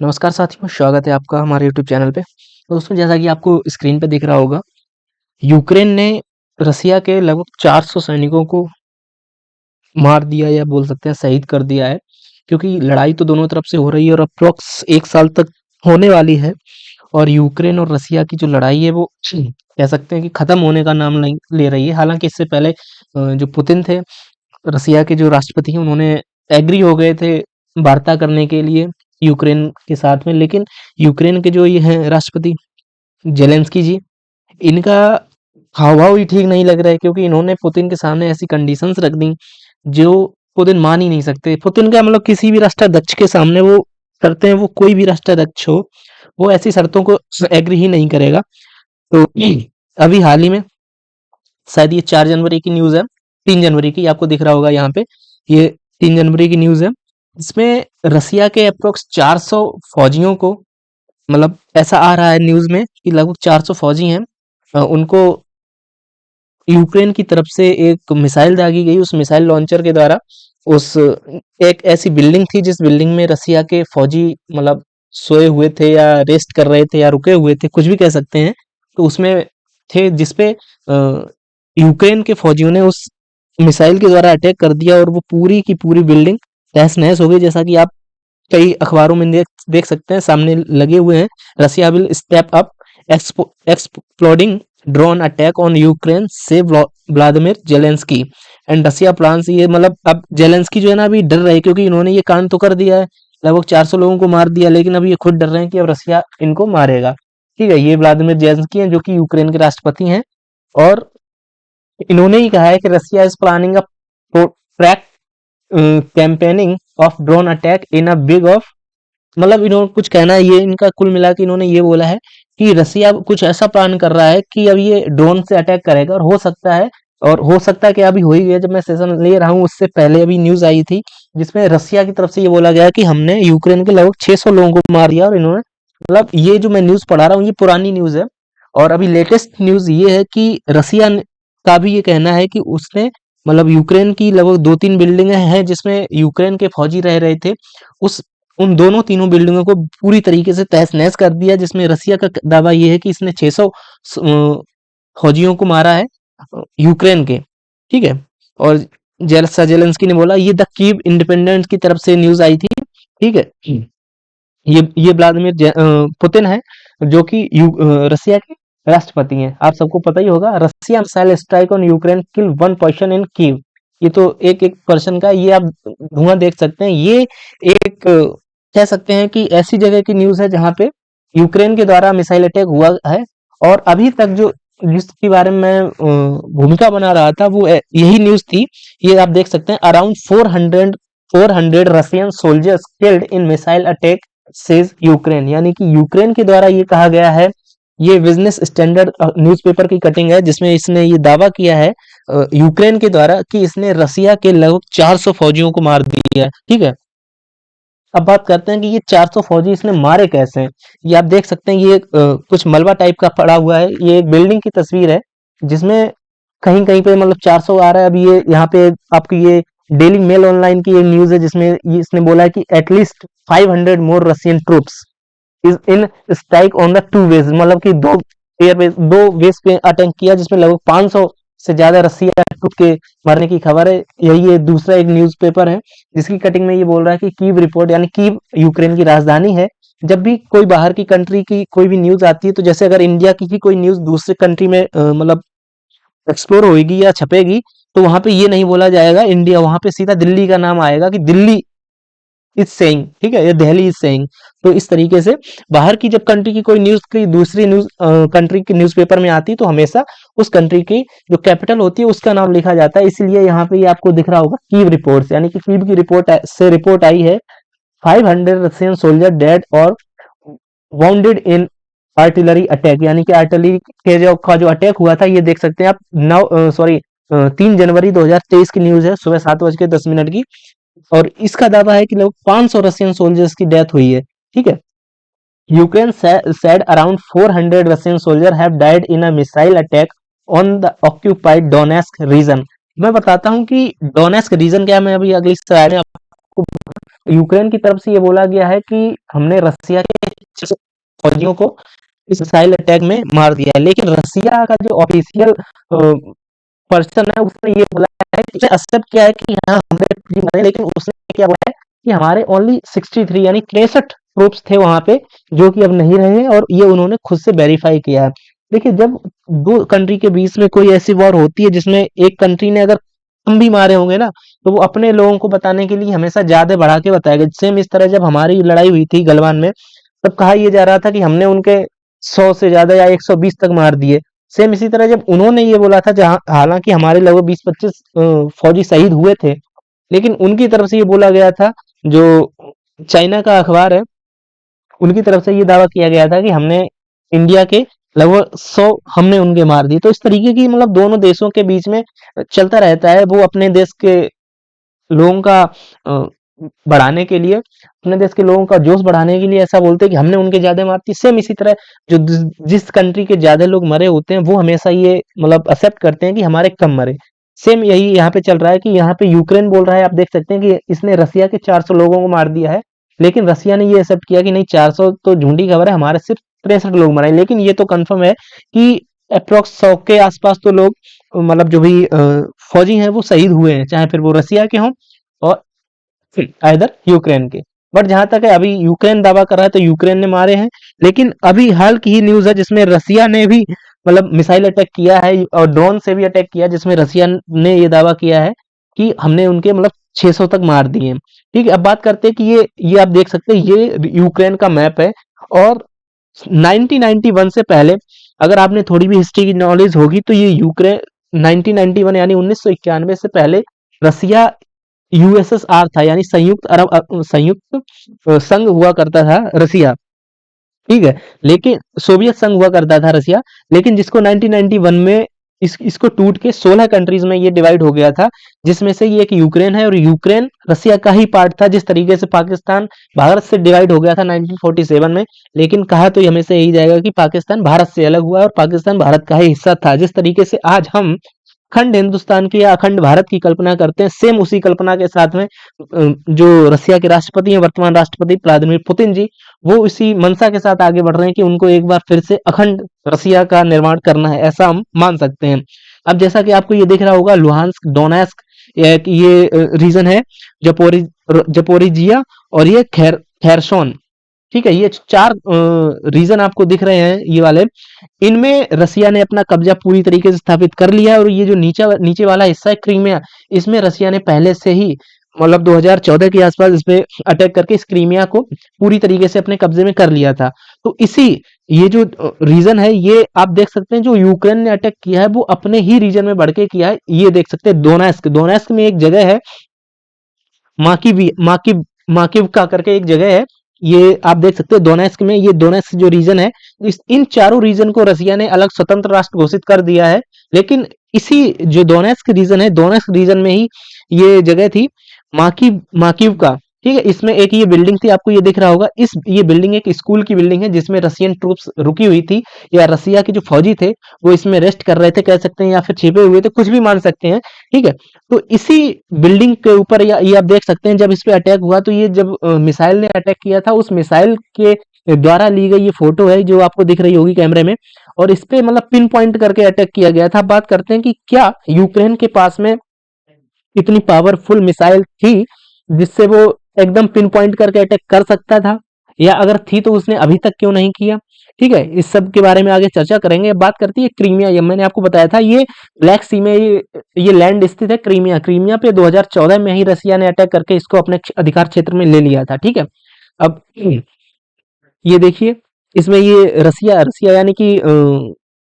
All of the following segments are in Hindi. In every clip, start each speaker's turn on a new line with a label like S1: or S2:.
S1: नमस्कार साथियों, स्वागत है आपका हमारे यूट्यूब चैनल पे। तो दोस्तों, जैसा कि आपको स्क्रीन पे दिख रहा होगा, यूक्रेन ने रसिया के लगभग 400 सैनिकों को मार दिया या बोल सकते हैं शहीद कर दिया है। क्योंकि लड़ाई तो दोनों तरफ से हो रही है और अप्रॉक्स 1 साल तक होने वाली है। और यूक्रेन और रसिया की जो लड़ाई है वो कह सकते हैं कि खत्म होने का नाम नहीं ले रही है। हालांकि इससे पहले जो पुतिन थे, रसिया के जो राष्ट्रपति हैं, उन्होंने एग्री हो गए थे वार्ता करने के लिए यूक्रेन के साथ में। लेकिन यूक्रेन के जो ये हैं राष्ट्रपति जेलेंस्की जी, इनका हाव-भाव ही ठीक नहीं लग रहा है। क्योंकि इन्होंने पुतिन के सामने ऐसी कंडीशंस रख दी जो पुतिन मान ही नहीं सकते। पुतिन का मतलब किसी भी राष्ट्राध्यक्ष के सामने वो करते हैं, वो कोई भी राष्ट्राध्यक्ष हो, वो ऐसी शर्तों को एग्री ही नहीं करेगा। तो अभी हाल ही में शायद ये 4 जनवरी की न्यूज़ है, 3 जनवरी की, आपको दिख रहा होगा यहाँ पे, ये 3 जनवरी की न्यूज़ है। इसमें रसिया के एप्रोक्स 400 फौजियों को, मतलब ऐसा आ रहा है न्यूज़ में कि लगभग 400 फौजी हैं, उनको यूक्रेन की तरफ से एक मिसाइल दागी गई। उस मिसाइल लॉन्चर के द्वारा उस एक ऐसी बिल्डिंग थी जिस बिल्डिंग में रसिया के फौजी मतलब सोए हुए थे या रेस्ट कर रहे थे या रुके हुए थे, कुछ भी कह सकते हैं। तो उसमें थे जिसपे यूक्रेन के फौजियों ने उस मिसाइल के द्वारा अटैक कर दिया और वो पूरी की पूरी बिल्डिंग तहस-नहस हो गई। जैसा कि आप कई अखबारों में देख सकते हैं, सामने लगे हुए हैं। Russia will step up exploding drone attack on Ukraine से Vladimir Zelensky and Russia plans. ये मतलब अब जेलेंस्की जो है ना, अभी डर रहे हैं क्योंकि इन्होंने ये कांड तो कर दिया है, लगभग 400 लोगों को मार दिया, लेकिन अब ये खुद डर रहे हैं कि अब रसिया इनको मारेगा। ठीक है, ये व्लादिमीर जेलेंस्की हैं जो कि यूक्रेन के राष्ट्रपति हैं। और इन्होंने ही कहा है कि Russia is planning a protract campaigning of drone attack in a big off, मतलब इन्होंने कुछ कहना है, ये इनका कुल मिला के इन्होंने ये बोला है कि रसिया अब कुछ ऐसा प्लान कर रहा है कि अब ये ड्रोन से अटैक करेगा। और हो सकता है कि अभी हो ही गया। जब मैं सेशन ले रहा हूँ उससे पहले अभी न्यूज आई थी जिसमें रसिया की तरफ से ये बोला गया कि हमने यूक्रेन के लगभग 600 लोगों को मार दिया। और इन्होंने, मतलब ये जो मैं न्यूज पढ़ा रहा हूँ ये पुरानी न्यूज है। और अभी लेटेस्ट न्यूज ये है कि का भी ये कहना है कि उसने, मतलब यूक्रेन की लगभग 2-3 बिल्डिंगें हैं जिसमें यूक्रेन के फौजी रह रहे थे, उस उन दोनों तीनों बिल्डिंगों को पूरी तरीके से तहस-नहस कर दिया। जिसमें रसिया का दावा ये है कि इसने 600 फौजियों को मारा है यूक्रेन के। ठीक है। और जेलेंस्की ने बोला, ये द कीव इंडिपेंडेंट की तरफ से न्यूज आई थी। ठीक है। ये व्लादिमीर पुतिन है जो कि रसिया के राष्ट्रपति हैं। आप सबको पता ही होगा, Russia missile strike on Ukraine kill 1 person in Kyiv. ये तो एक एक पर्सन का, ये आप धुआं देख सकते हैं। ये एक कह सकते हैं कि ऐसी जगह की न्यूज है जहां पे यूक्रेन के द्वारा मिसाइल अटैक हुआ है। और अभी तक जो जिसके बारे में मैं भूमिका बना रहा था वो यही न्यूज थी। ये आप देख सकते हैं, around 400 Russian soldiers killed in missile attack says Ukraine. यानी कि यूक्रेन के द्वारा ये कहा गया है। ये बिजनेस स्टैंडर्ड न्यूज़पेपर की कटिंग है जिसमें इसने ये दावा किया है यूक्रेन के द्वारा कि इसने रसिया के लगभग 400 फौजियों को मार दिया है। ठीक है। अब बात करते हैं कि ये 400 फौजी इसने मारे कैसे हैं। ये आप देख सकते हैं, ये कुछ मलबा टाइप का पड़ा हुआ है। ये एक बिल्डिंग की तस्वीर है जिसमें कहीं कहीं पे मतलब 400 आ रहा है। अभी ये यहाँ पे आपकी ये डेली मेल ऑनलाइन की एक न्यूज है जिसमें इसने बोला है कि at least 500 more Russian troops is in strike on the 2 ways, मतलब कि दो वेज पे अटैक किया जिसमें लगभग 500 से ज्यादा रसिया ट्रूप के मरने की खबर है। यही ये दूसरा एक न्यूज़पेपर है जिसकी कटिंग में ये बोल रहा है कि कीव रिपोर्ट, यानी कीव यूक्रेन की राजधानी है। जब भी कोई बाहर की कंट्री की कोई भी न्यूज आती है, तो जैसे अगर इंडिया की कोई न्यूज दूसरे कंट्री में मतलब एक्सप्लोर होएगी या छपेगी, तो वहां पे ये नहीं बोला जाएगा इंडिया, वहां पे सीधा दिल्ली का नाम आएगा कि दिल्ली इज सेइंग। ठीक है, ये दिल्ली इज सेइंग। तो इस तरीके से बाहर की जब कंट्री की कोई न्यूज की दूसरी न्यूज कंट्री के न्यूज़पेपर में आती है तो हमेशा उस कंट्री की जो कैपिटल होती है उसका नाम लिखा जाता है। इसलिए यहाँ पे ये आपको दिख रहा होगा कीव रिपोर्ट्स, यानी कि कीव की रिपोर्ट आई है 500 रशियन सोल्जर डेड और वाउंडेड इन आर्टिलरी अटैक। यानी कि आर्टिलरी के जो अटैक हुआ था, ये देख सकते हैं आप 3 जनवरी 2023 की न्यूज है, सुबह 7:10 की। और इसका दावा है कि लगभग 500 रशियन सोल्जर्स की डेथ हुई है। ठीक है। Ukraine said around 400 Russian soldier have died in a missile attack on the occupied Donetsk region. मैं बताता हूं कि डोनेस्क रीजन क्या है, मैं अभी अगली स्लाइड में आपको यूक्रेन की तरफ से ये बोला गया है कि हमने रसिया के फौजियों को इस मिसाइल अटैक में मार दिया है, लेकिन रसिया का जो ऑफिशियल पर्सन है उसने ये बोला है कि एक्सेप्ट किया है कि हाँ हमने ट्रूप मारे, लेकिन उसने क्या बोला है कि हमारे ओनली 63 यानी 63 ट्रूप्स थे वहां पे जो कि अब नहीं रहे, और ये उन्होंने खुद से वेरीफाई किया है। देखिए, जब दो कंट्री के बीच में कोई ऐसी वॉर होती है जिसमें एक कंट्री ने अगर कम भी मारे होंगे ना, तो वो अपने लोगों को बताने के लिए हमेशा ज्यादा बढ़ा के बताएगा। सेम इस तरह जब हमारी लड़ाई हुई थी गलवान में, तब कहा यह जा रहा था कि हमने उनके 100 से ज्यादा या 120 तक मार दिए। सेम इसी तरह जब उन्होंने ये बोला था, जहां हालांकि हमारे लगभग 20-25 फौजी शहीद हुए थे, लेकिन उनकी तरफ से ये बोला गया था, जो चाइना का अखबार है उनकी तरफ से ये दावा किया गया था कि हमने इंडिया के लगभग 100 हमने उनके मार दिए। तो इस तरीके की मतलब दोनों देशों के बीच में चलता रहता है। वो अपने देश के लोगों का बढ़ाने के लिए, अपने देश के लोगों का जोश बढ़ाने के लिए ऐसा बोलते हैं कि हमने उनके ज्यादा मारती। सेम इसी तरह जो जिस कंट्री के ज्यादा लोग मरे होते हैं वो हमेशा ये मतलब एक्सेप्ट करते हैं कि हमारे कम मरे। सेम यही यहाँ पे चल रहा है कि यहाँ पे यूक्रेन बोल रहा है, आप देख सकते हैं कि इसने रसिया के 400 लोगों को मार दिया है, लेकिन रसिया ने ये एक्सेप्ट किया कि नहीं 400 तो झूठी खबर है, हमारे सिर्फ 63 लोग मरे। लेकिन ये तो कंफर्म है कि अप्रोक्स 100 के आसपास तो लोग मतलब जो भी फौजी हैं वो शहीद हुए हैं, चाहे फिर वो रसिया के हों और आइदर यूक्रेन के। बट जहां तक है अभी यूक्रेन दावा कर रहा है तो यूक्रेन ने मारे हैं, लेकिन अभी हाल की ही न्यूज है जिसमें रसिया ने भी मतलब मिसाइल अटैक किया है और ड्रोन से भी अटैक किया, जिसमें रसिया ने ये दावा किया है कि हमने उनके मतलब 600 तक मार दिए हैं। ठीक है, अब बात करते हैं कि ये आप देख सकते हैं ये यूक्रेन का मैप है, और 1991 से पहले अगर आपने थोड़ी भी हिस्ट्री की नॉलेज होगी तो ये यूक्रेन 1991 यानी 1991 से पहले रसिया यूएसएसआर था, यानी संयुक्त संघ हुआ करता था रसिया। ठीक है, लेकिन सोवियत संघ हुआ करता था रसिया, लेकिन जिसको 1991 में इसको टूट के 16 कंट्रीज में ये डिवाइड हो गया था, जिसमें से ये एक यूक्रेन है, और यूक्रेन रसिया का ही पार्ट था। जिस तरीके से पाकिस्तान भारत से डिवाइड हो गया था 1947 में, लेकिन कहा तो हमेशा यही जाएगा कि पाकिस्तान भारत से अलग हुआ और पाकिस्तान भारत का ही हिस्सा था। जिस तरीके से आज हम अखंड हिंदुस्तान की या अखंड भारत की कल्पना करते हैं, सेम उसी कल्पना के साथ में जो रसिया के राष्ट्रपति हैं, वर्तमान राष्ट्रपति व्लादिमीर पुतिन जी, वो इसी मंशा के साथ आगे बढ़ रहे हैं कि उनको एक बार फिर से अखंड रसिया का निर्माण करना है, ऐसा हम मान सकते हैं। अब जैसा कि आपको ये दिख रहा होगा, लुहांस्क, डोनेस्क, ये रीजन है, जपोरिजिया और ये खैरसोन। ठीक है, ये चार रीजन आपको दिख रहे हैं ये वाले, इनमें रसिया ने अपना कब्जा पूरी तरीके से स्थापित कर लिया है। और ये जो नीचे वाला हिस्सा है क्रीमिया, इसमें रसिया ने पहले से ही मतलब 2014 के आसपास इस पे अटैक करके इस क्रीमिया को पूरी तरीके से अपने कब्जे में कर लिया था। तो इसी ये जो रीजन है, ये आप देख सकते हैं जो यूक्रेन ने अटैक किया है वो अपने ही रीजन में बढ़ के किया है। ये देख सकते हैं दोनेस्क, दोनेस्क में एक जगह है माकिवका करके एक जगह है, ये आप देख सकते हैं दोनेस्क में। ये दोनेस्क जो रीजन है, इन चारों रीजन को रसिया ने अलग स्वतंत्र राष्ट्र घोषित कर दिया है। लेकिन इसी जो दोनेस्क रीजन है, दोनेस्क रीजन में ही ये जगह थी माकिवका। ठीक है, इसमें एक ये बिल्डिंग थी, आपको ये दिख रहा होगा, ये बिल्डिंग एक स्कूल की बिल्डिंग है जिसमें रशियन ट्रूप्स रुकी हुई थी, या रसिया के जो फौजी थे वो इसमें रेस्ट कर रहे थे कह सकते हैं, या फिर छिपे हुए थे, कुछ भी मान सकते हैं। ठीक है, तो इसी बिल्डिंग के ऊपर या ये आप देख सकते हैं जब इस पे अटैक हुआ, तो ये जब मिसाइल ने अटैक किया था, उस मिसाइल के द्वारा ली गई ये फोटो है जो आपको दिख रही होगी कैमरे में, और इस पे मतलब पिन पॉइंट करके अटैक किया गया था। बात करते हैं कि क्या यूक्रेन के पास में इतनी पावरफुल मिसाइल थी जिससे वो एकदम पिन पॉइंट करके अटैक कर सकता था, या अगर थी तो उसने अभी तक क्यों नहीं किया। ठीक है, इस सब के बारे में आगे चर्चा करेंगे। बात करती है क्रीमिया, ये मैंने आपको बताया था, ये ब्लैक सी में ये लैंड स्थित है क्रीमिया। क्रीमिया पे 2014 में ही रसिया ने अटैक करके इसको अपने अधिकार क्षेत्र में ले लिया था। ठीक है, अब ये देखिए, इसमें ये रसिया रसिया यानी कि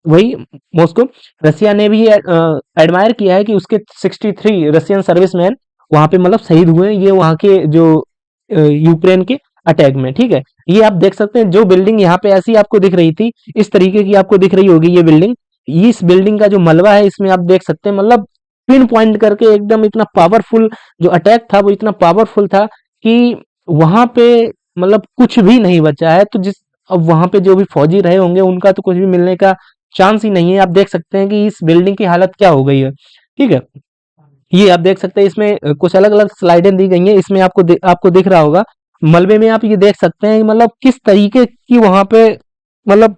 S1: वही मॉस्को, रसिया ने भी एडमायर किया है कि उसके 63 रशियन सर्विसमैन वहां पे मतलब शहीद हुए हैं, ये वहां के जो यूक्रेन के अटैक में। ठीक है, ये आप देख सकते हैं जो बिल्डिंग यहाँ पे ऐसी आपको दिख रही थी, इस तरीके की आपको दिख रही होगी ये बिल्डिंग। इस बिल्डिंग का जो मलबा है इसमें आप देख सकते हैं, मतलब पिन पॉइंट करके एकदम इतना पावरफुल जो अटैक था वो इतना पावरफुल था कि वहां पे मतलब कुछ भी नहीं बचा है। तो जिस अब वहां पे जो भी फौजी रहे होंगे उनका तो कुछ भी मिलने का चांस ही नहीं है। आप देख सकते हैं कि इस बिल्डिंग की हालत क्या हो गई है। ठीक है, ये आप देख सकते हैं इसमें कुछ अलग अलग स्लाइडें दी गई हैं। इसमें आपको दिख रहा होगा मलबे में, आप ये देख सकते हैं मतलब किस तरीके की वहां पे, मतलब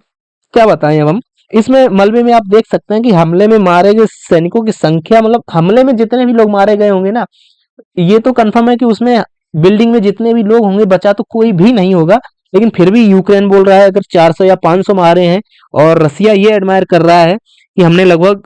S1: क्या बताएं अब हम। इसमें मलबे में आप देख सकते हैं कि हमले में मारे गए सैनिकों की संख्या, मतलब हमले में जितने भी लोग मारे गए होंगे ना, ये तो कंफर्म है कि उसमें बिल्डिंग में जितने भी लोग होंगे बचा तो कोई भी नहीं होगा। लेकिन फिर भी यूक्रेन बोल रहा है अगर 400 या 500 मारे हैं, और रसिया ये एडमायर कर रहा है कि हमने लगभग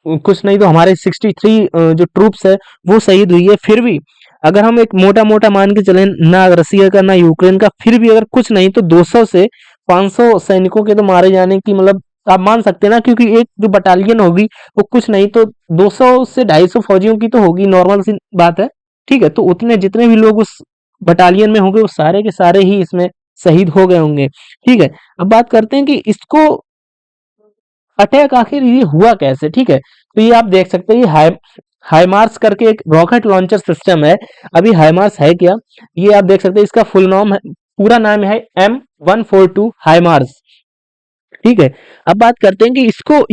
S1: कुछ नहीं तो हमारे 63 जो ट्रूप्स है वो शहीद हुई है। फिर भी अगर हम एक मोटा मोटा मान के चलें, ना रसिया का ना यूक्रेन का, फिर भी अगर कुछ नहीं तो 200 से 500 सैनिकों के तो मारे जाने की, मतलब आप मान सकते हैं ना, क्योंकि एक जो बटालियन होगी वो कुछ नहीं तो 200 से 250 फौजियों की तो होगी, नॉर्मल सी बात है। ठीक है, तो उतने जितने भी लोग उस बटालियन में होंगे वो सारे के सारे ही इसमें शहीद हो गए होंगे। ठीक है, अब बात करते हैं कि इसको अटैक आखिर ये हुआ कैसे। ठीक है, तो ये आप देख सकते हैं ये हाइमार्स करके एक रॉकेट लॉन्चर सिस्टम है। अभी हाइमार्स है क्या, ये आप देख सकते हैं, इसका फुल नाम है, पूरा नाम है M142 हाइमार्स। ठीक है, अब बात करते हैं कि इसको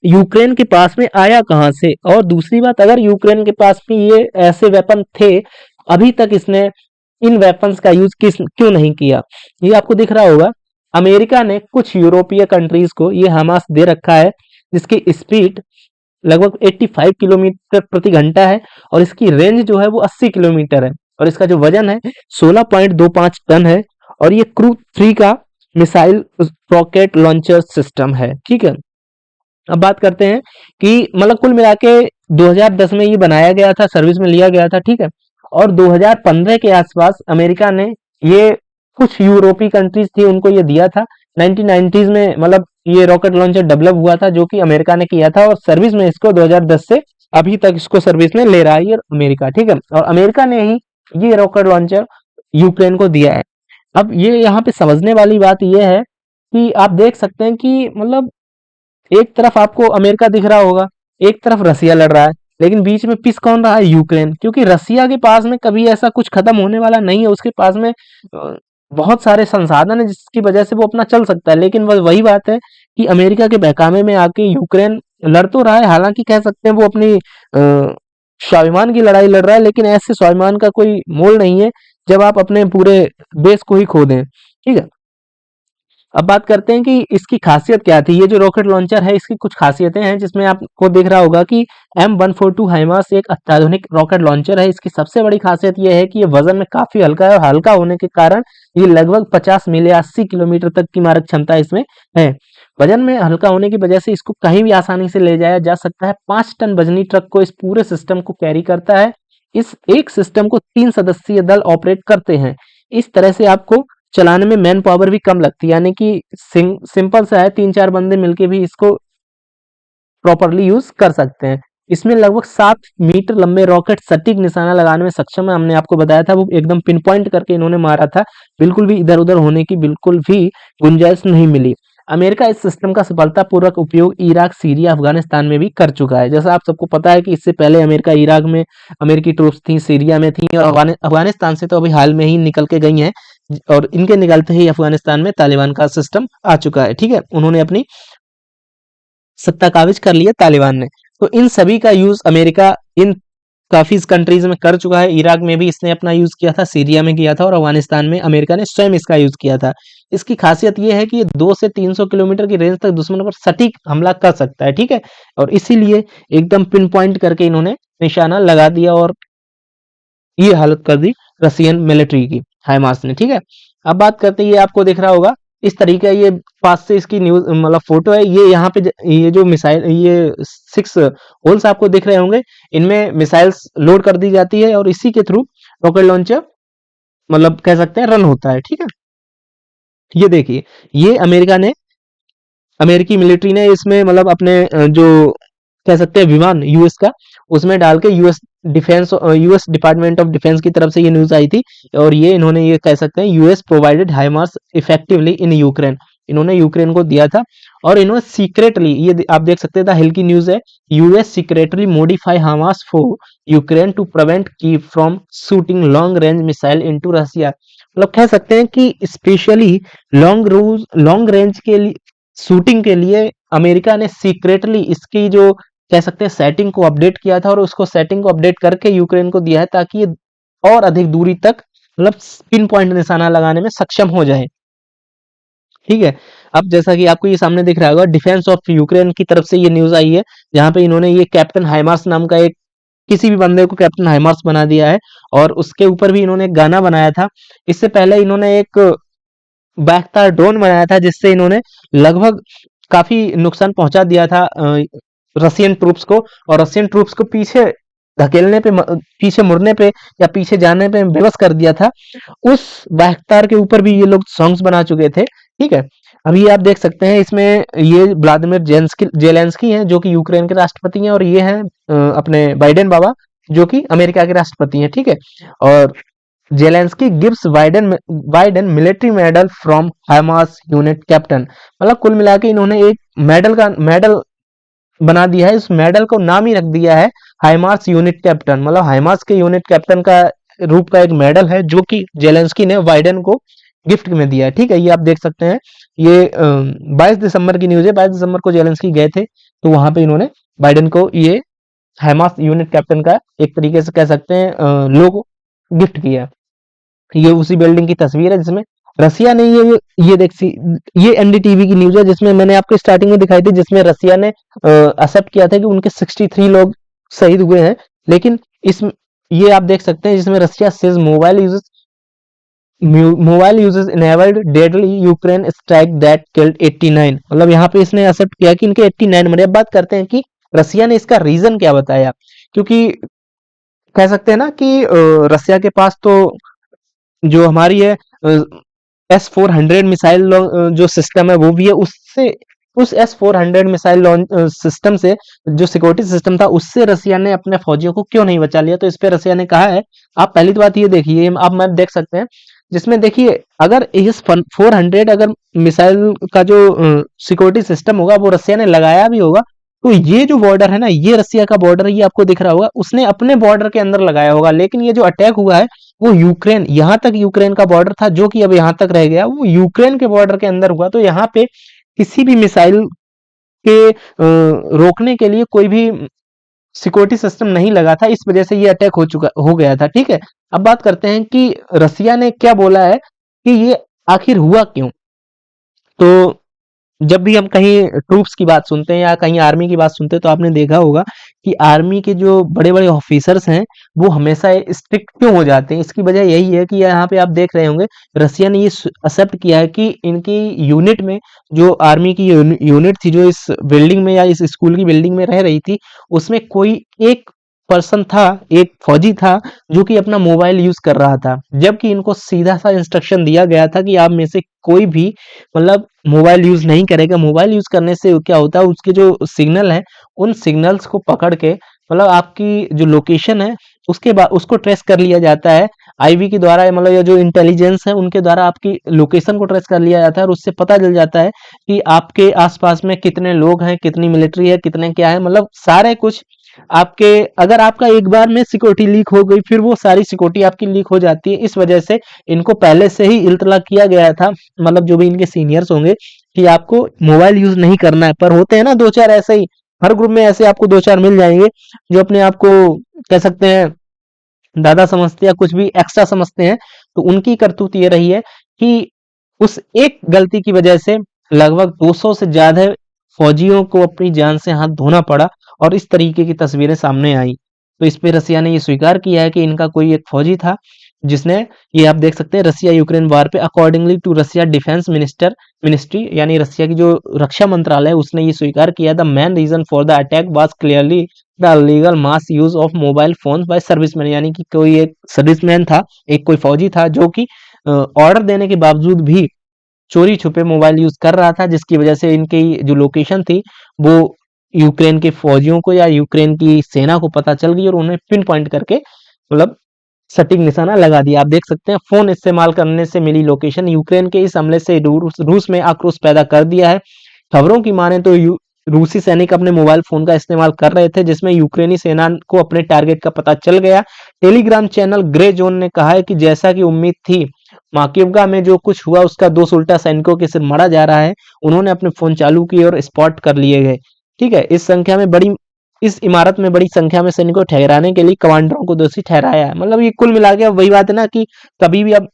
S1: यूक्रेन के पास में आया कहां से, और दूसरी बात, अगर यूक्रेन के पास में ये ऐसे वेपन थे, अभी तक इसने इन वेपन्स का यूज क्यों नहीं किया। ये आपको दिख रहा होगा, अमेरिका ने कुछ यूरोपीय कंट्रीज को ये हमास दे रखा है, जिसकी स्पीड लगभग 85 किलोमीटर प्रति घंटा है, और इसकी रेंज जो है वो 80 किलोमीटर है, और इसका जो वजन है 16.25 टन है, और ये क्रू 3 का मिसाइल रॉकेट लॉन्चर सिस्टम है। ठीक है, अब बात करते हैं कि मतलब कुल मिला के 2010 में ये बनाया गया था, सर्विस में लिया गया था। ठीक है, और 2015 के आसपास अमेरिका ने ये कुछ यूरोपीय कंट्रीज थी उनको ये दिया था। 1990s में मतलब ये रॉकेट लॉन्चर डेवलप हुआ था, जो कि अमेरिका ने किया था, और सर्विस में इसको 2010 से अभी तक इसको सर्विस में ले रहा है ये अमेरिका। ठीक है, और अमेरिका ने ही ये रॉकेट लॉन्चर यूक्रेन को दिया है। अब ये यहाँ पे समझने वाली बात ये है कि आप देख सकते हैं कि मतलब एक तरफ आपको अमेरिका दिख रहा होगा, एक तरफ रसिया लड़ रहा है, लेकिन बीच में पिस कौन रहा है, यूक्रेन। क्योंकि रसिया के पास में कभी ऐसा कुछ खत्म होने वाला नहीं है, उसके पास में बहुत सारे संसाधन है जिसकी वजह से वो अपना चल सकता है। लेकिन वही बात है कि अमेरिका के बहकावे में आके यूक्रेन लड़ तो रहा है, हालांकि कह सकते हैं वो अपनी स्वाभिमान की लड़ाई लड़ रहा है, लेकिन ऐसे स्वाभिमान का कोई मोल नहीं है जब आप अपने पूरे देश को ही खो दें। ठीक है, अब बात करते हैं कि इसकी खासियत क्या थी। ये जो रॉकेट लॉन्चर है इसकी कुछ खासियतें हैं, जिसमें आपको दिख रहा होगा कि M142 हाइमार्स एक अत्याधुनिक रॉकेट लॉन्चर है। इसकी सबसे बड़ी खासियत ये है कि ये वजन में काफी हल्का है, और हल्का होने के कारण ये लगभग 50 मील या 80 किलोमीटर तक की मारक क्षमता इसमें है। वजन में हल्का होने की वजह से इसको कहीं भी आसानी से ले जाया जा सकता है। 5 टन वजनी ट्रक को इस पूरे सिस्टम को कैरी करता है। इस एक सिस्टम को 3 सदस्यीय दल ऑपरेट करते हैं। इस तरह से आपको चलाने में मैन पावर भी कम लगती है, यानी कि सिंपल सा है, 3-4 बंदे मिलके भी इसको प्रॉपरली यूज कर सकते हैं। इसमें लगभग 7 मीटर लंबे रॉकेट सटीक निशाना लगाने में सक्षम है। हमने आपको बताया था वो एकदम पिन पॉइंट करके इन्होंने मारा था, बिल्कुल भी इधर उधर होने की बिल्कुल भी गुंजाइश नहीं मिली। अमेरिका इस सिस्टम का सफलतापूर्वक उपयोग इराक, सीरिया, अफगानिस्तान में भी कर चुका है। जैसा आप सबको पता है कि इससे पहले अमेरिका इराक में अमेरिकी ट्रूप्स थी, सीरिया में थी, और अफगानिस्तान से तो अभी हाल में ही निकल के गई हैं, और इनके निकलते ही अफगानिस्तान में तालिबान का सिस्टम आ चुका है। ठीक है, उन्होंने अपनी सत्ता काबिज कर लिया तालिबान ने। तो इन सभी का यूज अमेरिका इन काफी कंट्रीज में कर चुका है। इराक में भी इसने अपना यूज किया था, सीरिया में किया था, और अफगानिस्तान में अमेरिका ने स्वयं इसका यूज किया था। इसकी खासियत यह है कि ये 2 से 300 किलोमीटर की रेंज तक दुश्मन पर सटीक हमला कर सकता है। ठीक है, और इसीलिए एकदम पिन पॉइंट करके इन्होंने निशाना लगा दिया, और ये हालत कर दी रसियन मिलिट्री की हाइमार्स ने। ठीक है, अब बात करते हैं, ये आपको दिख रहा होगा इस तरीके, ये पास से इसकी न्यूज मतलब फोटो है। ये यहाँ पे ये जो मिसाइल, ये 6 होल्स आपको दिख रहे होंगे, इनमें मिसाइल्स लोड कर दी जाती है, और इसी के थ्रू रॉकेट लॉन्चर मतलब कह सकते हैं रन होता है। ठीक है, ये देखिए, ये अमेरिकी मिलिट्री ने इसमें मतलब अपने जो कह सकते हैं विमान यूएस का, उसमें डाल के यूएस डिपार्टमेंट ऑफ डिफेंस की तरफ से ये न्यूज आई थी, और ये इन्होंने ये कह सकते हैं US provided HIMARS effectively in Ukraine, इन्होंने यूक्रेन को दिया था। और इन्होंने सीक्रेटली, ये आप देख सकते थे, हिल की न्यूज है, US secretly modify HIMARS for Ukraine to prevent Kyiv from shooting long range missile into Russia. मतलब कह सकते हैं कि स्पेशली लॉन्ग रेंज के लिए शूटिंग के लिए अमेरिका ने सीक्रेटली इसकी जो कह सकते हैं सेटिंग को अपडेट किया था और उसको सेटिंग को अपडेट करके यूक्रेन को दिया है ताकि ये और अधिक दूरी तक मतलब पिन पॉइंट निशाना लगाने में सक्षम हो जाए। ठीक है। अब जैसा कि आपको ये सामने दिख रहा होगा, डिफेंस ऑफ यूक्रेन की तरफ से ये न्यूज़ आई है, जहाँ पे इन्होंने ये कैप्टन हाइमार्स नाम का एक किसी भी बंदे को कैप्टन हाइमार्स बना दिया है और उसके ऊपर भी इन्होंने एक गाना बनाया था। इससे पहले इन्होंने एक बैख्तार ड्रोन बनाया था जिससे इन्होंने लगभग काफी नुकसान पहुंचा दिया था रशियन ट्रूप्स को, और रशियन ट्रूप्स को पीछे धकेलने पे पीछे मुड़ने पे या पीछे जाने पे बेबस कर दिया था। उस बैख्तार के ऊपर भी ये लोग सॉन्ग्स बना चुके थे। ठीक है। अभी आप देख सकते हैं इसमें ये व्लादिमीर जेलेंस्की हैं जो कि यूक्रेन के राष्ट्रपति हैं, और ये हैं अपने बाइडेन बाबा जो कि अमेरिका के राष्ट्रपति हैं। ठीक है। और Zelensky gives Biden military medal from Hamas unit captain, मतलब कुल मिला के इन्होंने एक मेडल बना दिया है। इस मेडल को नाम ही रख दिया है हाइमार्स यूनिट कैप्टन, मतलब हाइमार्स के यूनिट कैप्टन का रूप का एक मेडल है जो कि जेलेंस्की ने बाइडेन को गिफ्ट में दिया है। ठीक है। ये आप देख सकते हैं, ये 22 दिसंबर की न्यूज है। 22 दिसंबर को जेलेंस्की गए थे तो वहां पे इन्होंने बाइडेन को ये हाइमार्स यूनिट कैप्टन का एक तरीके से कह सकते हैं लोगो गिफ्ट किया। ये उसी बिल्डिंग की तस्वीर है जिसमें रसिया ने ये ये एनडीटीवी की न्यूज है जिसमें मैंने आपको स्टार्टिंग में दिखाई थी, जिसमें रसिया ने एक्सेप्ट किया था कि उनके 63 लोग शहीद हुए हैं। लेकिन इस ये आप देख सकते हैं जिसमें Russia says mobile uses enabled deadly Ukraine strike that killed 89, मतलब यहाँ पे इसने एक्सेप्ट किया कि इनके 89 मरे। अब बात करते हैं कि रसिया ने इसका रीजन क्या बताया, क्योंकि कह सकते हैं ना कि रसिया के पास तो जो हमारी है S-400 मिसाइल जो सिस्टम है वो भी है, उससे उस S-400 मिसाइल लॉन्च सिस्टम से जो सिक्योरिटी सिस्टम था उससे रसिया ने अपने फौजियों को क्यों नहीं बचा लिया। तो इस पे रसिया ने कहा है, आप पहली तो बात ये देखिए, आप मैप देख सकते हैं जिसमें देखिए अगर इस 400 अगर मिसाइल का जो सिक्योरिटी सिस्टम होगा वो रसिया ने लगाया भी होगा, तो ये जो बॉर्डर है ना, ये रसिया का बॉर्डर है, ये आपको दिख रहा होगा, उसने अपने बॉर्डर के अंदर लगाया होगा। लेकिन ये जो अटैक हुआ है वो यूक्रेन, यहाँ तक यूक्रेन का बॉर्डर था जो कि अब यहाँ तक रह गया, वो यूक्रेन के बॉर्डर के अंदर हुआ। तो यहाँ पे किसी भी मिसाइल के रोकने के लिए कोई भी सिक्योरिटी सिस्टम नहीं लगा था, इस वजह से ये अटैक हो गया था। ठीक है। अब बात करते हैं कि रसिया ने क्या बोला है कि ये आखिर हुआ क्यों। तो जब भी हम कहीं ट्रूप्स की बात सुनते हैं या कहीं आर्मी की बात सुनते हैं तो आपने देखा होगा कि आर्मी के जो बड़े-बड़े ऑफिसर्स हैं वो हमेशा स्ट्रिक्ट क्यों हो जाते हैं। इसकी वजह यही है कि यहाँ पे आप देख रहे होंगे रसिया ने ये एक्सेप्ट किया है कि इनकी यूनिट में जो आर्मी की यूनिट थी जो इस बिल्डिंग में या इस स्कूल की बिल्डिंग में रह रही थी, उसमें कोई एक पर्सन था, एक फौजी था जो कि अपना मोबाइल यूज कर रहा था, जबकि इनको सीधा सा इंस्ट्रक्शन दिया गया था कि आप में से कोई भी मतलब मोबाइल यूज नहीं करेगा। मोबाइल यूज करने से क्या होता है, उसके जो सिग्नल है उन सिग्नल्स को पकड़ के मतलब आपकी जो लोकेशन है उसके बाद उसको ट्रेस कर लिया जाता है आईवी के द्वारा, मतलब ये जो इंटेलिजेंस है उनके द्वारा आपकी लोकेशन को ट्रेस कर लिया जाता है और उससे पता चल जाता है कि आपके आसपास में कितने लोग हैं, कितनी मिलिट्री है, कितने क्या है, मतलब सारे कुछ आपके, अगर आपका एक बार में सिक्योरिटी लीक हो गई फिर वो सारी सिक्योरिटी आपकी लीक हो जाती है। इस वजह से इनको पहले से ही इल्तला किया गया था, मतलब जो भी इनके सीनियर्स होंगे कि आपको मोबाइल यूज नहीं करना है। पर होते हैं ना दो चार ऐसे ही, हर ग्रुप में ऐसे आपको दो चार मिल जाएंगे जो अपने आप को कह सकते हैं दादा समझते हैं या कुछ भी एक्स्ट्रा समझते हैं। तो उनकी करतूत ये रही है कि उस एक गलती की वजह से लगभग 200 से ज्यादा फौजियों को अपनी जान से हाथ धोना पड़ा और इस तरीके की तस्वीरें सामने आई। तो इस पे रसिया ने ये स्वीकार किया है कि इनका कोई एक फौजी था जिसने, ये आप देख सकते हैं रसिया यूक्रेन वार पे accordingly to Russia defence ministry यानी रसिया की जो रक्षा मंत्रालय है उसने ये स्वीकार किया, the main reason for the attack was clearly the legal mass use of mobile phone by servicemen, यानी कि कोई एक सर्विसमैन था, एक कोई फौजी था जो कि ऑर्डर देने के बावजूद भी चोरी छुपे मोबाइल यूज कर रहा था, जिसकी वजह से इनकी जो लोकेशन थी वो यूक्रेन के फौजियों को या यूक्रेन की सेना को पता चल गई और उन्हें पिन पॉइंट करके मतलब सटीक निशाना लगा दिया। आप देख सकते हैं फोन इस्तेमाल करने से मिली लोकेशन यूक्रेन के इस हमले से रूस में आक्रोश पैदा कर दिया है। खबरों की माने तो रूसी सैनिक अपने मोबाइल फोन का इस्तेमाल कर रहे थे जिसमें यूक्रेनी सेना को अपने टारगेट का पता चल गया। टेलीग्राम चैनल ग्रे जोन ने कहा है कि जैसा कि उम्मीद थी माकिवका में जो कुछ हुआ उसका दोष उल्टा सैनिकों के सिर मढ़ा जा रहा है। उन्होंने अपने फोन चालू किए और स्पॉट कर लिए गए। ठीक है। इस संख्या में बड़ी इस इमारत में बड़ी संख्या में सैनिकों को ठहराने के लिए कमांडरों को दोषी ठहराया है। मतलब ये कुल मिला के अब वही बात है ना कि कभी भी अब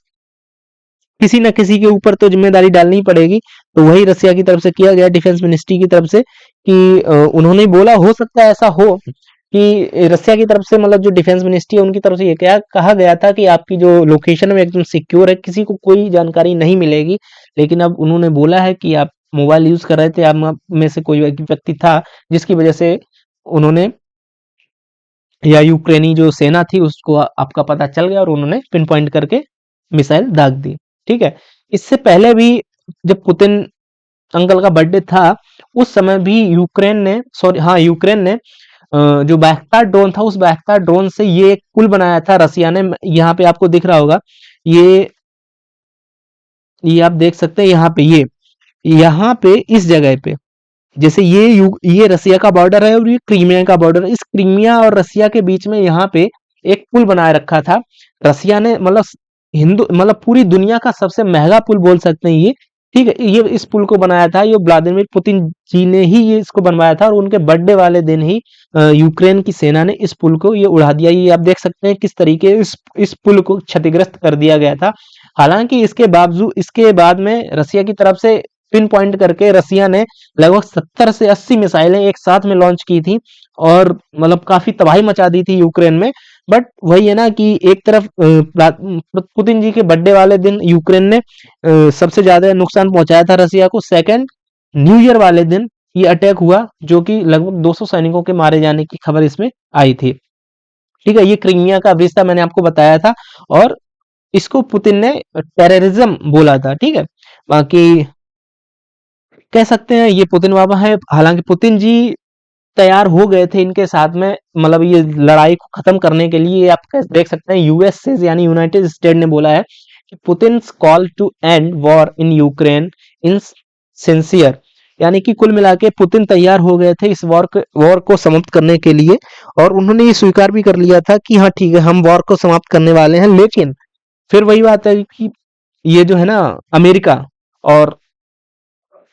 S1: किसी न किसी के ऊपर तो जिम्मेदारी डालनी ही पड़ेगी। तो वही रसिया की तरफ से किया गया, डिफेंस मिनिस्ट्री की तरफ से, कि उन्होंने बोला, हो सकता है ऐसा हो कि रसिया की तरफ से, मतलब जो डिफेंस मिनिस्ट्री है उनकी तरफ से ये क्या कहा गया था कि आपकी जो लोकेशन है एकदम सिक्योर है, किसी को कोई जानकारी नहीं मिलेगी। लेकिन अब उन्होंने बोला है कि आप मोबाइल यूज कर रहे थे, आप में से कोई व्यक्ति था जिसकी वजह से उन्होंने, या यूक्रेनी जो सेना थी उसको आपका पता चल गया और उन्होंने पिन पॉइंट करके मिसाइल दाग दी। ठीक है। इससे पहले भी जब पुतिन अंकल का बर्थडे था उस समय भी यूक्रेन ने जो बैख्तार ड्रोन था, उस बैख्तार ड्रोन से ये एक पुल बनाया था रसिया ने। यहाँ पे आपको दिख रहा होगा, ये आप देख सकते हैं यहाँ पे, यहाँ पे इस जगह पे, जैसे ये रसिया का बॉर्डर है और ये क्रीमिया का बॉर्डर है। इस क्रीमिया और रसिया के बीच में यहाँ पे एक पुल बनाए रखा था रसिया ने। मतलब मतलब पूरी दुनिया का सबसे महंगा पुल बोल सकते हैं ये। ठीक है, ये इस पुल को बनाया था, ये व्लादिमीर पुतिन जी ने ही ये इसको बनवाया था, और उनके बर्थडे वाले दिन ही यूक्रेन की सेना ने इस पुल को ये उड़ा दिया। ये आप देख सकते हैं किस तरीके इस पुल को क्षतिग्रस्त कर दिया गया था। हालांकि इसके बावजूद, इसके बाद में रसिया की तरफ से पिन पॉइंट करके रसिया ने लगभग 70 से 80 मिसाइलें एक साथ में लॉन्च की थी और मतलब काफी तबाही मचा दी थी यूक्रेन में। बट वही है ना कि एक तरफ पुतिन जी के बर्थडे वाले दिन यूक्रेन ने सबसे ज्यादा नुकसान पहुंचाया था रसिया को। सेकंड, न्यू ईयर वाले दिन ये अटैक हुआ जो कि लगभग 200 सैनिकों के मारे जाने की खबर इसमें आई थी। ठीक है, ये क्रीमिया का ब्रिज था, मैंने आपको बताया था, और इसको पुतिन ने टेररिज्म बोला था। ठीक है, बाकी कह सकते हैं ये पुतिन बाबा है। हालांकि पुतिन जी तैयार हो गए थे इनके साथ में, मतलब ये लड़ाई को खत्म करने के लिए। आप देख सकते हैं यूएस से, यानी यूनाइटेड स्टेट ने बोला है कि Putin's call to end war in Ukraine insincere, यानी कि कुल मिला के पुतिन तैयार हो गए थे इस वॉर को समाप्त करने के लिए। और उन्होंने ये स्वीकार भी कर लिया था कि हाँ ठीक है, हम वॉर को समाप्त करने वाले हैं। लेकिन फिर वही बात है कि ये जो है ना, अमेरिका और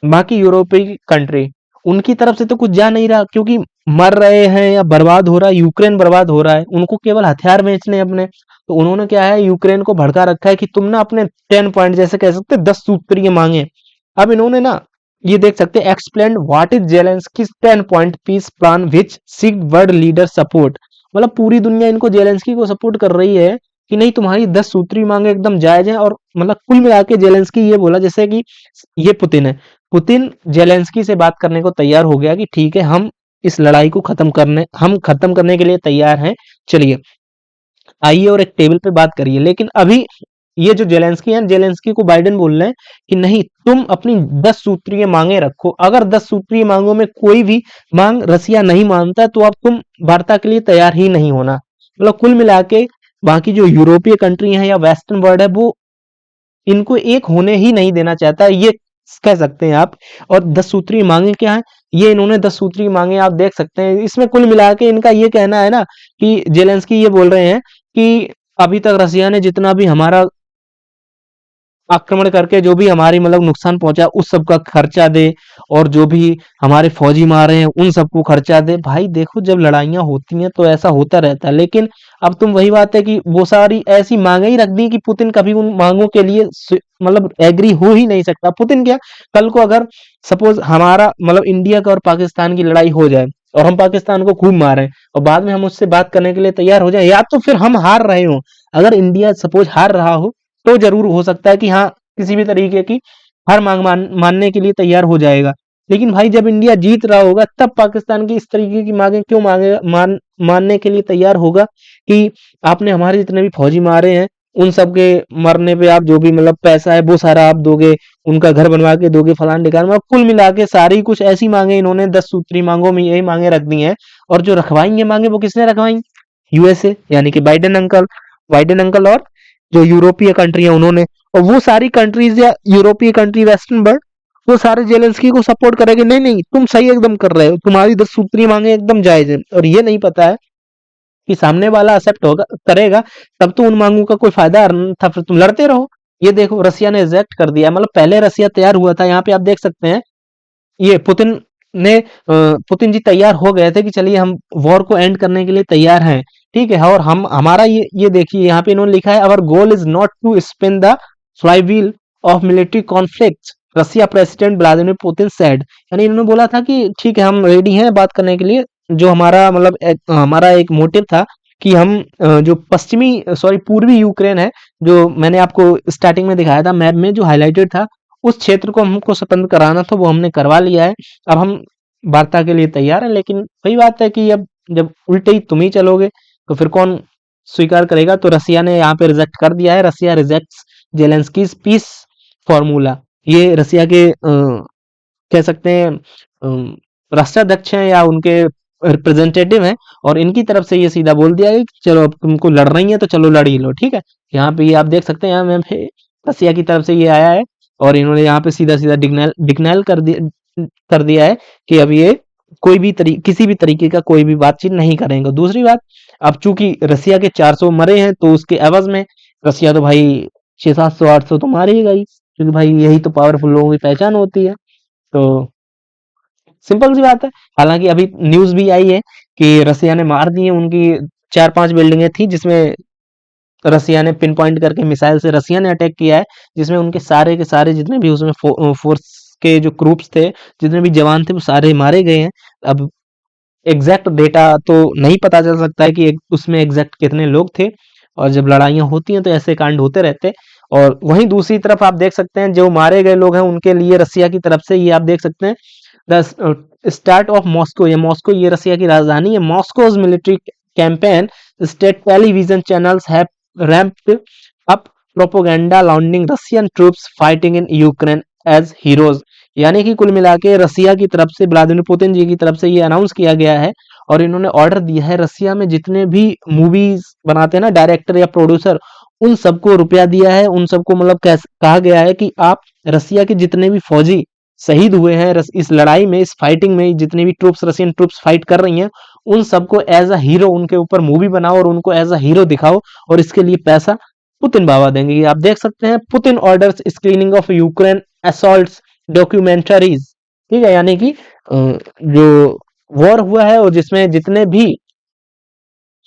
S1: बाकी यूरोपीय कंट्री, उनकी तरफ से तो कुछ जा नहीं रहा, क्योंकि मर रहे हैं या बर्बाद हो रहा है, यूक्रेन बर्बाद हो रहा है, उनको केवल हथियार बेचने अपने। तो उन्होंने क्या है, यूक्रेन को भड़का रखा है कि तुम ना अपने 10 पॉइंट, जैसे कह सकते 10 सूत्रीय मांगे। अब इन्होंने ना, ये देख सकते हैं, explain what is Zelensky 10 point peace plan which seek world leader support. मतलब पूरी दुनिया इनको जेलेंस्की को सपोर्ट कर रही है कि नहीं, तुम्हारी 10 सूत्री मांगे एकदम जायज है। और मतलब कुल मिला के जेलेंस्की ये बोला, जैसे कि ये पुतिन है, पुतिन जेलेंस्की से बात करने को तैयार हो गया कि ठीक है, इस लड़ाई को हम खत्म करने के लिए तैयार हैं, चलिए आइए और एक टेबल पे बात करिए। लेकिन अभी ये जो जेलेंस्की है, जेलेंस्की को बाइडेन बोल रहे हैं कि नहीं, तुम अपनी 10 सूत्रीय मांगे रखो। अगर 10 सूत्रीय मांगों में कोई भी मांग रसिया नहीं मानता तो अब तुम वार्ता के लिए तैयार ही नहीं होना। मतलब कुल मिला के बाकी जो यूरोपीय कंट्री है या वेस्टर्न वर्ल्ड है, वो इनको एक होने ही नहीं देना चाहता, ये कह सकते हैं आप। और 10 सूत्री मांगे क्या है, ये इन्होंने 10 सूत्री मांगे आप देख सकते हैं। इसमें कुल मिला के इनका ये कहना है ना कि जेलेंस्की ये बोल रहे हैं कि अभी तक रसिया ने जितना भी हमारा आक्रमण करके जो भी हमारी मतलब नुकसान पहुंचा, उस सब का खर्चा दे, और जो भी हमारे फौजी मारे हैं उन सबको खर्चा दे। भाई देखो, जब लड़ाइयां होती हैं तो ऐसा होता रहता है, लेकिन अब तुम वही बात है कि वो सारी ऐसी मांगे ही रख दी कि पुतिन कभी उन मांगों के लिए मतलब एग्री हो ही नहीं सकता। पुतिन क्या, कल को अगर सपोज हमारा मतलब इंडिया का और पाकिस्तान की लड़ाई हो जाए और हम पाकिस्तान को खूब मारें और बाद में हम उससे बात करने के लिए तैयार हो जाए, या तो फिर हम हार रहे हो, अगर इंडिया सपोज हार रहा हो तो जरूर हो सकता है कि हाँ, किसी भी तरीके की हर मांग मानने के लिए तैयार हो जाएगा। लेकिन भाई जब इंडिया जीत रहा होगा तब पाकिस्तान की इस तरीके की मांगे क्यों मानने के लिए तैयार होगा कि आपने हमारे जितने भी फौजी मारे हैं उन सब के मरने पे आप जो भी मतलब पैसा है वो सारा आप दोगे, उनका घर बनवा के दोगे, फलान ढिकान में। कुल मिला के सारी कुछ ऐसी मांगे इन्होंने 10 सूत्री मांगों में यही मांगे रख दी हैं। और जो रखवाई है मांगे वो किसने रखवाई? यूएसए, यानी कि बाइडेन अंकल और जो यूरोपीय कंट्री है उन्होंने। और वो सारी कंट्रीज या यूरोपीय कंट्री वेस्टर्न वर्ल्ड, वो सारे जेलेंस्की को सपोर्ट करेंगे, नहीं नहीं तुम सही एकदम कर रहे हो, तुम्हारी 10 सूत्री मांगे एकदम जायज है। और ये नहीं पता है कि सामने वाला एक्सेप्ट होगा करेगा तब तो उन मांगों का कोई फायदा था, फिर तुम लड़ते रहो। ये देखो रसिया ने रिजेक्ट कर दिया, मतलब पहले रसिया तैयार हुआ था। यहाँ पे आप देख सकते हैं ये पुतिन ने पुतिन जी तैयार हो गए थे कि चलिए हम वॉर को एंड करने के लिए तैयार हैं, ठीक है। और हम हमारा ये देखिए यहाँ पे इन्होंने लिखा है, our goal is not to spin the flywheel of military conflict, Russia president Vladimir Putin said. यानी इन्होंने बोला था कि ठीक है हम रेडी हैं बात करने के लिए, जो हमारा मतलब हमारा एक मोटिव था कि हम जो पश्चिमी सॉरी पूर्वी यूक्रेन है, जो मैंने आपको स्टार्टिंग में दिखाया था मैप में जो हाईलाइटेड था, उस क्षेत्र को हमको स्वतंत्र कराना था, वो हमने करवा लिया है। अब हम वार्ता के लिए तैयार हैं, लेकिन वही बात है कि अब जब उल्टे ही तुम ही चलोगे तो फिर कौन स्वीकार करेगा। तो रसिया ने यहाँ पे रिजेक्ट कर दिया है, रसिया रिजेक्ट्स जेलेंस्कीज पीस फॉर्मूला। ये रसिया के कह सकते हैं राष्ट्राध्यक्ष हैं या उनके रिप्रेजेंटेटिव हैं, और इनकी तरफ से ये सीधा बोल दिया है कि चलो अब तुमको लड़ रही है तो चलो लड़ ही लो, ठीक है। यहाँ पे ये आप देख सकते हैं, यहाँ में पे रसिया की तरफ से ये आया है, और इन्होंने यहाँ पे सीधा सीधा डिक्नाइल कर दिया है कि अब ये कोई भी किसी भी तरीके का कोई भी बातचीत नहीं करेंगे। दूसरी बात, अब चूंकि रसिया के 400 मरे हैं तो उसके एवज में रसिया तो भाई 600-700-800 तो मार ही गई, क्योंकि भाई यही तो पावरफुल लोगों की पहचान होती है। तो सिंपल सी बात है। हालांकि अभी न्यूज भी आई है कि रसिया ने मार दी है उनकी 4-5 बिल्डिंगें थी, जिसमें रसिया ने पिन पॉइंट करके मिसाइल से रसिया ने अटैक किया है, जिसमें उनके सारे के सारे जितने भी उसमें फोर्स के जो ग्रुप्स थे, जितने भी जवान थे, वो सारे मारे गए हैं। अब एग्जैक्ट डेटा तो नहीं पता चल सकता है कि उसमें एग्जैक्ट कितने लोग थे, और जब लड़ाइयाँ होती हैं तो ऐसे कांड होते रहते हैं। और वहीं दूसरी तरफ आप देख सकते हैं जो मारे गए लोग हैं उनके लिए रसिया की तरफ से ये आप देख सकते हैं द स्टार्ट ऑफ मॉस्को, ये मॉस्को ये रसिया की राजधानी है। Moscow's military campaign state television channels have ramped up propaganda lauding Russian troops fighting in Ukraine as heroes. यानी कि कुल मिला के रसिया की तरफ से व्लादिमीर पुतिन जी की तरफ से ये अनाउंस किया गया है, और इन्होंने ऑर्डर दिया है रसिया में जितने भी मूवीज बनाते हैं ना डायरेक्टर या प्रोड्यूसर, उन सबको रुपया दिया है, उन सबको मतलब कहा गया है कि आप रसिया के जितने भी फौजी शहीद हुए हैं इस लड़ाई में, इस फाइटिंग में, जितने भी ट्रूप्स रशियन ट्रूप्स फाइट कर रही हैं, उन सबको एज अ हीरो उनके ऊपर मूवी बनाओ और उनको एज अ हीरो दिखाओ, और इसके लिए पैसा पुतिन बाबा देंगे। ये आप देख सकते हैं, Putin orders screening of Ukraine assaults documentaries, ठीक है। यानी कि जो वॉर हुआ है और जिसमें जितने भी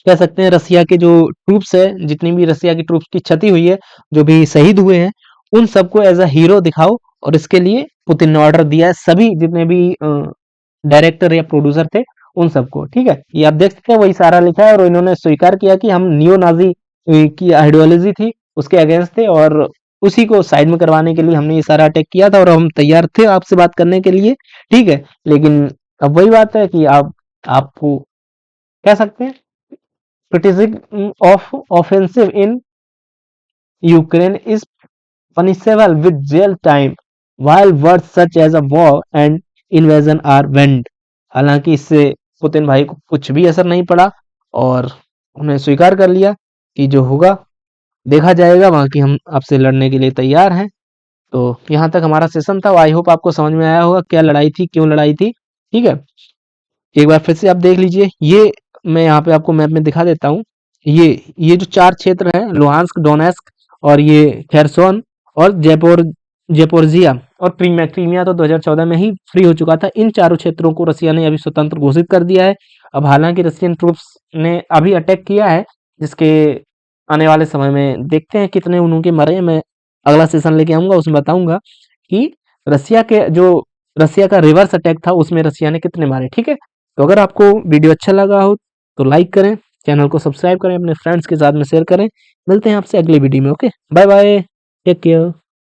S1: कह सकते हैं रसिया के जो ट्रूप्स है, जितनी भी रसिया की ट्रूप्स की क्षति हुई है, जो भी शहीद हुए हैं, उन सबको एज अ हीरो दिखाओ, और इसके लिए पुतिन ने ऑर्डर दिया है सभी जितने भी डायरेक्टर या प्रोड्यूसर थे उन सबको, ठीक है। ये आप देख सकते हैं वही सारा लिखा है, और इन्होंने स्वीकार किया कि हम नियो नाजी की आइडियोलॉजी थी उसके अगेंस्ट थे, और उसी को साइड में करवाने के लिए हमने ये सारा अटैक किया था, और हम तैयार थे आपसे बात करने के लिए, ठीक है। लेकिन अब वही बात है कि आपको कह सकते हैं criticism of offensive in Ukraine is punishable with jail time, while words such as a war and invasion are banned। हालांकि इससे पुतिन भाई को कुछ भी असर नहीं पड़ा, और उन्हें स्वीकार कर लिया कि जो होगा देखा जाएगा, बाकी हम आपसे लड़ने के लिए तैयार हैं। तो यहाँ तक हमारा सेशन था। आई होप आपको समझ में आया होगा क्या लड़ाई थी, क्यों लड़ाई थी, ठीक है। एक बार फिर से आप देख लीजिए, ये मैं यहाँ पे आपको मैप में दिखा देता हूँ। ये जो 4 क्षेत्र हैं, लुहांस्क, डोनेस्क, और ये खेरसोन, और जेपोर्जिया, और क्रीमिया। क्रीमिया तो 2014 में ही फ्री हो चुका था। इन चारों क्षेत्रों को रसिया ने अभी स्वतंत्र घोषित कर दिया है। अब हालांकि रशियन ट्रूप्स ने अभी अटैक किया है, जिसके आने वाले समय में देखते हैं कितने उनके मरे। मैं अगला सेशन लेके आऊंगा, उसमें बताऊंगा कि रसिया के जो रसिया का रिवर्स अटैक था उसमें रसिया ने कितने मारे, ठीक है। तो अगर आपको वीडियो अच्छा लगा हो तो लाइक करें, चैनल को सब्सक्राइब करें, अपने फ्रेंड्स के साथ में शेयर करें। मिलते हैं आपसे अगली वीडियो में। Okay, bye bye, take care.